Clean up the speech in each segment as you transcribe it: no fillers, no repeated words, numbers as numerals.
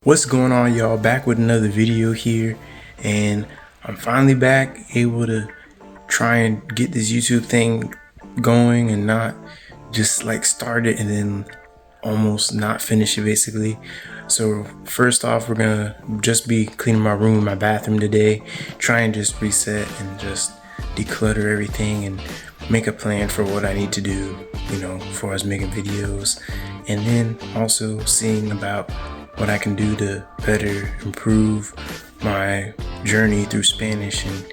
What's going on, y'all? Back with another video here, and I'm finally back, able to try and get this YouTube thing going and not just like start it and then almost not finish it basically. So first off, we're gonna just be cleaning my room, my bathroom today, try and just reset and just declutter everything and make a plan for what I need to do, as far as making videos, and then also seeing about what I can do to better improve my journey through Spanish and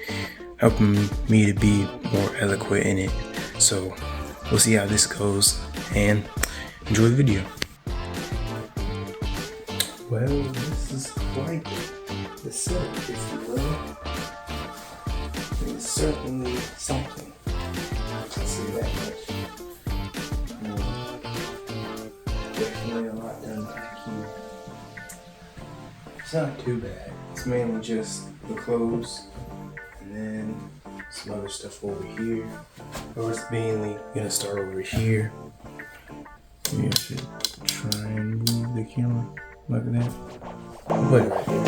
helping me to be more eloquent in it. So we'll see how this goes and enjoy the video. Well, this is quite the setup, if you will. It's certainly something. I'll say that much. Definitely a lot done back here. It's not too bad. It's mainly just the clothes and then some other stuff over here. But it's mainly gonna start over here. Maybe I should try and move the camera like that. I'll put it right here.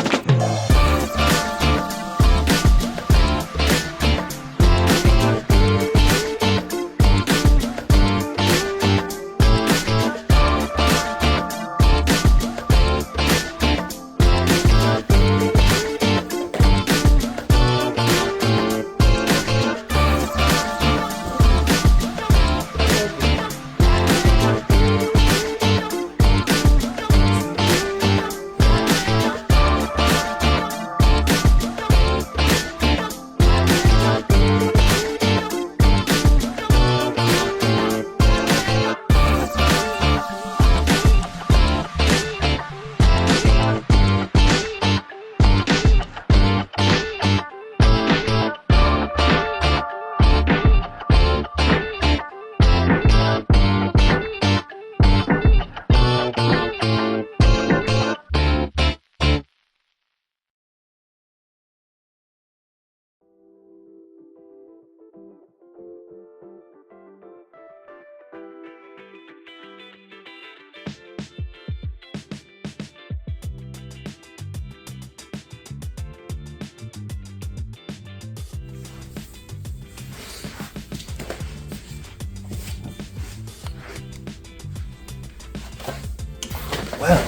Well,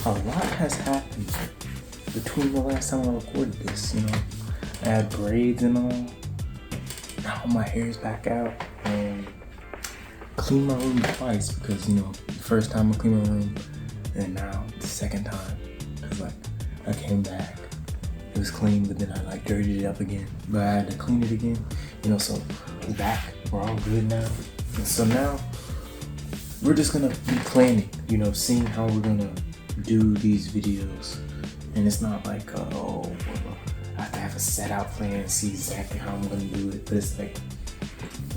a lot has happened between the last time I recorded this, I had braids and all. Now my hair's back out, and cleaned my room twice because, the first time I cleaned my room and now the second time. Because I came back, it was clean, but then I dirtied it up again. But I had to clean it again, so we're back, we're all good now. And so now, we're just gonna be planning, seeing how we're gonna do these videos. And it's not like, I have to have a set out plan, see exactly how I'm gonna do it. But it's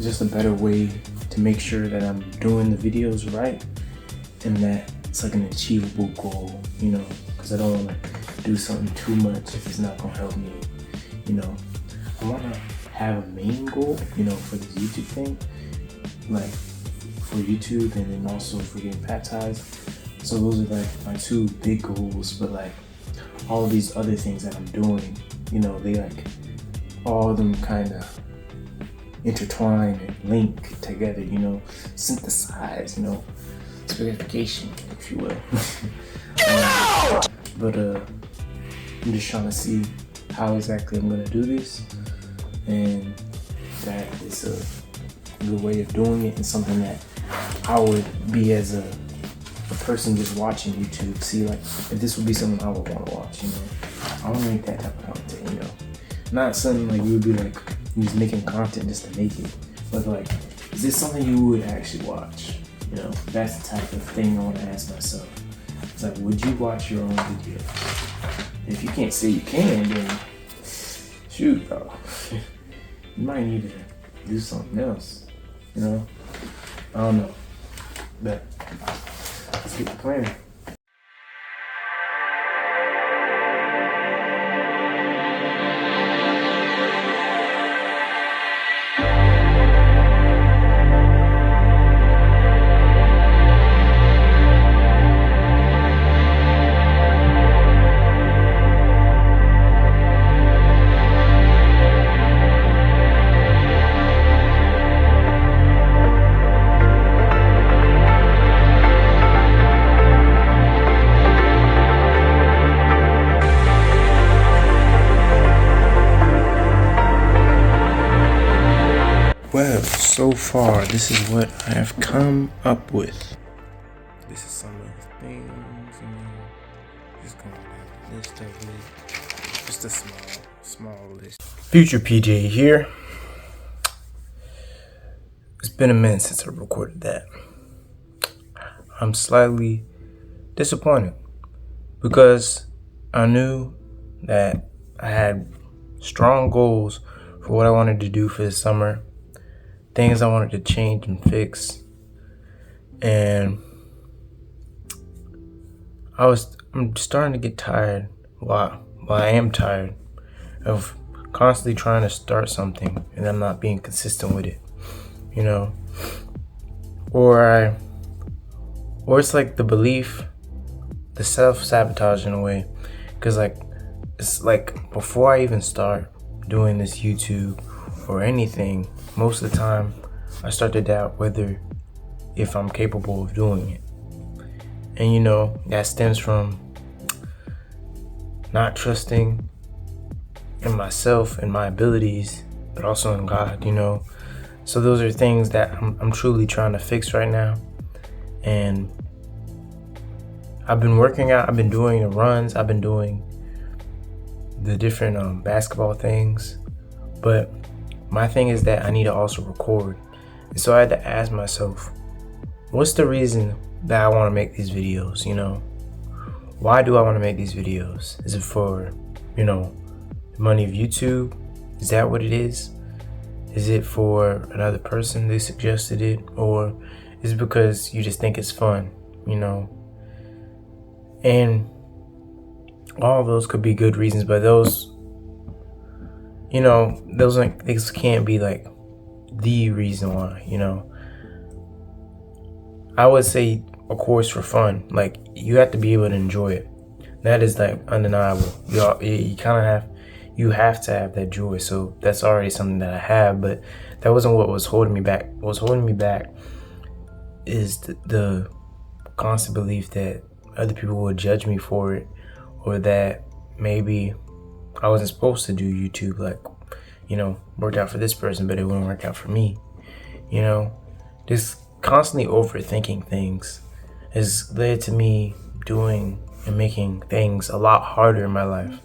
just a better way to make sure that I'm doing the videos right and that it's an achievable goal, because I don't wanna do something too much if it's not gonna help me, I wanna have a main goal, for this YouTube thing, for YouTube and then also for getting baptized. So those are my two big goals, but all of these other things that I'm doing, they all of them kind of intertwine and link together, synthesize, spaghettification, if you will. But I'm just trying to see how exactly I'm gonna do this, and that is a good way of doing it and something that I would be as a person just watching YouTube, see if this would be something I would want to watch, I want to make that type of content, not something you would be just making content just to make it, but is this something you would actually watch? That's the type of thing I want to ask myself. It's would you watch your own videos? If you can't say you can, then shoot, bro, you might need to do something else, I don't know, but let's get the plan. so far, this is what I have come up with. This is some of the things, just going down the list of it. Just a small list. Future PJ here. It's been a minute since I recorded that. I'm slightly disappointed because I knew that I had strong goals for what I wanted to do for the summer, things I wanted to change and fix, and I'm starting to get tired. Well, I am tired of constantly trying to start something and I'm not being consistent with it, or it's like the belief, the self-sabotage in a way, because it's like before I even start doing this YouTube or anything, most of the time I start to doubt if I'm capable of doing it. And that stems from not trusting in myself and my abilities, but also in God, So those are things that I'm truly trying to fix right now. And I've been working out, I've been doing the runs, I've been doing the different basketball things, but my thing is that I need to also record. And so I had to ask myself, what's the reason that I want to make these videos? Why do I want to make these videos? Is it for the money of YouTube? Is that what it is? Is it for another person they suggested it, or is it because you just think it's fun? And all of those could be good reasons, but those can't be like the reason why. I would say, of course, for fun. Like, you have to be able to enjoy it. That is like undeniable. You have to have that joy. So that's already something that I have, but that wasn't what was holding me back. What was holding me back is the constant belief that other people would judge me for it, or that maybe I wasn't supposed to do YouTube, worked out for this person, but it wouldn't work out for me. Just constantly overthinking things has led to me doing and making things a lot harder in my life.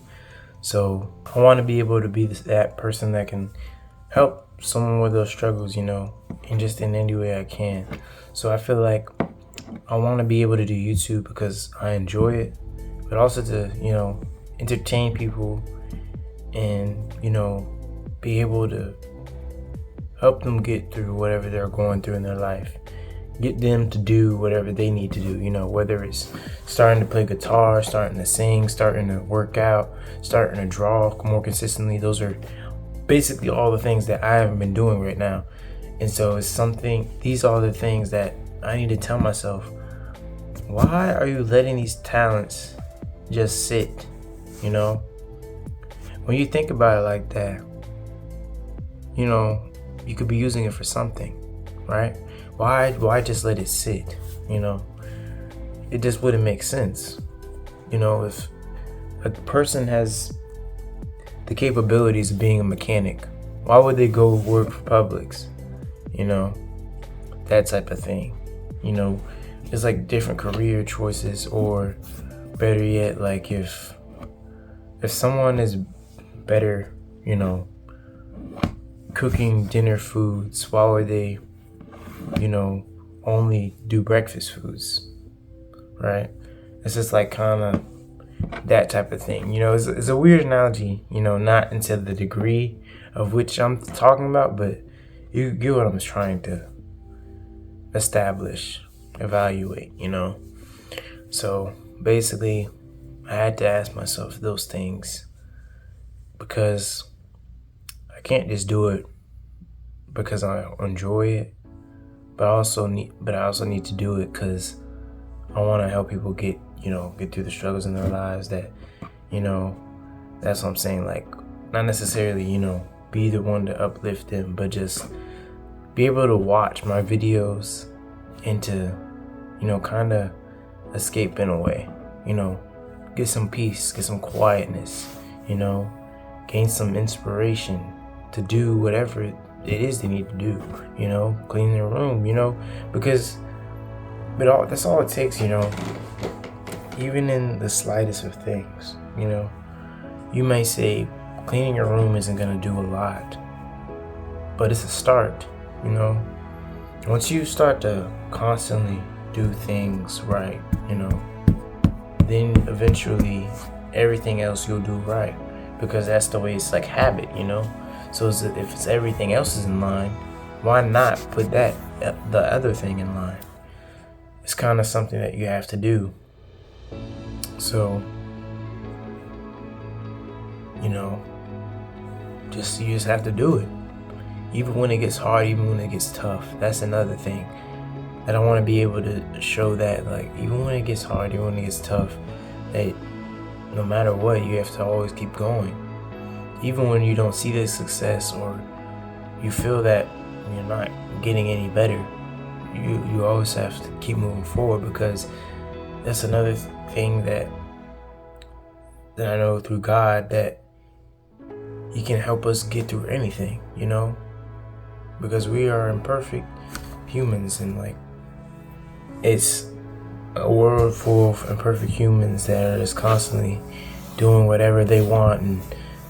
So I want to be able to be that person that can help someone with those struggles, and just in any way I can. So I feel like I want to be able to do YouTube because I enjoy it, but also to, entertain people and, be able to help them get through whatever they're going through in their life. Get them to do whatever they need to do, whether it's starting to play guitar, starting to sing, starting to work out, starting to draw more consistently. Those are basically all the things that I haven't been doing right now. And so these are the things that I need to tell myself, why are you letting these talents just sit? When you think about it like that, you could be using it for something, right? Why just let it sit? It just wouldn't make sense. If a person has the capabilities of being a mechanic, why would they go work for Publix? That type of thing. It's like different career choices, or better yet, like if someone is better, cooking dinner foods, why would they, only do breakfast foods, right? It's just like kind of that type of thing. It's a weird analogy, not into the degree of which I'm talking about, but you get what I'm trying to establish, evaluate, So basically, I had to ask myself those things because I can't just do it because I enjoy it, but I also need to do it because I want to help people get through the struggles in their lives. That's what I'm saying. Like, not necessarily, be the one to uplift them, but just be able to watch my videos and to, kind of escape in a way, get some peace, get some quietness, gain some inspiration to do whatever it is they need to do, you know, clean their room, you know, because that's all it takes, you know, even in the slightest of things, you know. You may say cleaning your room isn't going to do a lot, but it's a start, you know. Once you start to constantly do things right, you know, then eventually everything else you'll do right, because that's the way it's like habit, you know. So if it's everything else is in line, why not put the other thing in line? It's kind of something that you have to do. So, you know, you just have to do it, even when it gets hard, even when it gets tough. That's another thing that I want to be able to show, that like even when it gets hard, even when it gets tough, that no matter what, you have to always keep going. Even when you don't see the success, or you feel that you're not getting any better, you always have to keep moving forward, because that's another thing that I know through God, that He can help us get through anything, you know, because we are imperfect humans, and like it's a world full of imperfect humans that are just constantly doing whatever they want and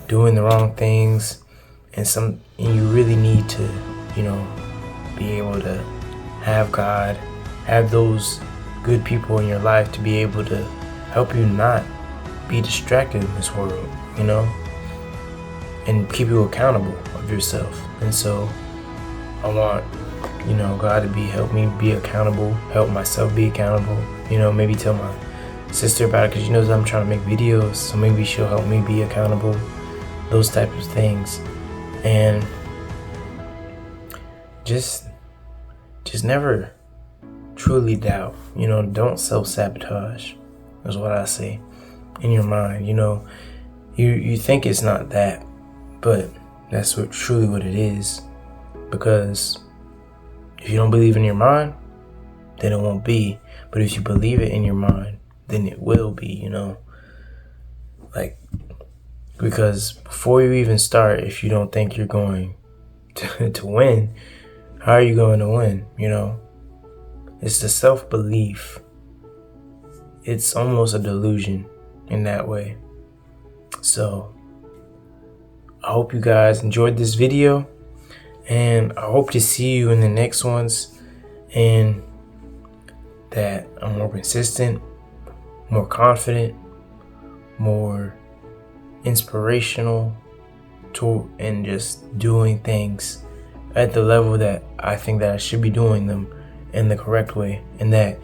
doing the wrong things, and you really need to, you know, be able to have God, have those good people in your life to be able to help you not be distracted in this world, you know, and keep you accountable of yourself. And so I want, you know, God to help me be accountable, help myself be accountable, you know, maybe tell my sister about it, because she knows I'm trying to make videos, so maybe she'll help me be accountable, those types of things. And just never truly doubt, you know, don't self-sabotage, is what I say, in your mind. You know, you think it's not that, but that's truly what it is, because if you don't believe in your mind, then it won't be. But if you believe it in your mind, then it will be, you know. Like, because before you even start, if you don't think you're going to win, how are you going to win, you know? It's the self-belief. It's almost a delusion in that way. So, I hope you guys enjoyed this video, and I hope to see you in the next ones, and that I'm more consistent, more confident, more inspirational and just doing things at the level that I think that I should be doing them in the correct way, and that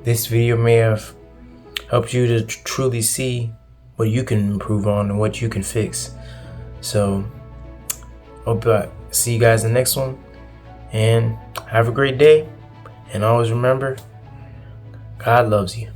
this video may have helped you to truly see what you can improve on and what you can fix. So hope I see you guys in the next one, and have a great day, and always remember, God loves you.